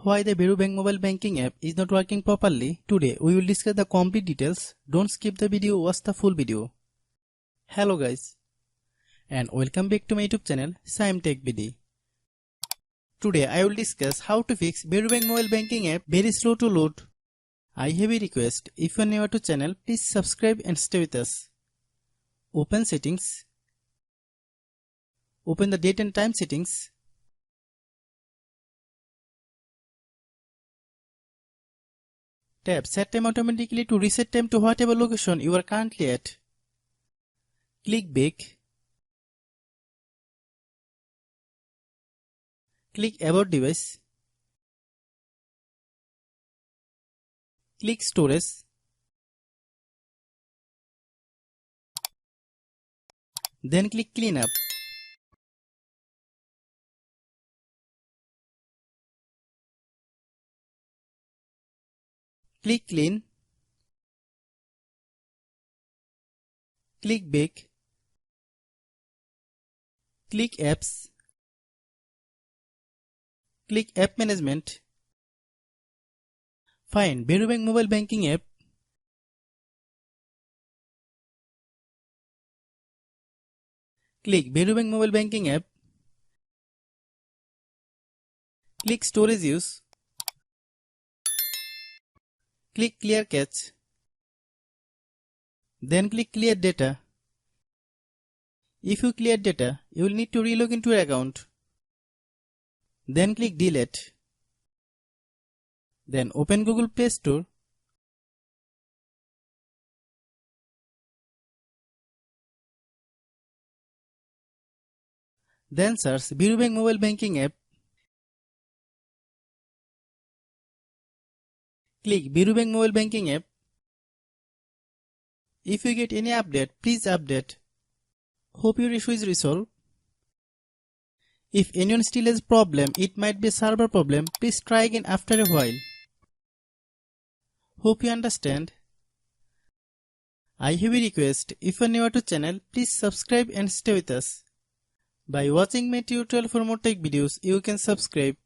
Why the Varo Bank mobile banking app is not working properly? Today we will discuss the complete details. Don't skip the video, watch the full video. Hello guys, and welcome back to my YouTube channel Shaem Tech BD. Today I will discuss how to fix Varo Bank mobile banking app very slow to load. I have a request. If you are new to channel, please subscribe and stay with us. Open settings. Open the date and time settings. Tap Set Time automatically to reset time to whatever location you are currently at. Click Back. Click About Device. Click Storage. Then click Cleanup. Click Clean. Click Back. Click Apps. Click App Management. Find Varo Bank mobile banking app. Click Varo Bank mobile banking app. Click Storage Use. Click Clear Cache. Then click Clear Data. If you clear data, you will need to relog into your account. Then click Delete. Then open Google Play Store. Then search Varo Bank mobile banking app. Click Varo Bank mobile banking app. If you get any update, please update. Hope your issue is resolved. If anyone still has problem, it might be a server problem. Please try again after a while. Hope you understand. I have a request. If you are new to channel, please subscribe and stay with us. By watching my tutorial for more tech videos, you can subscribe.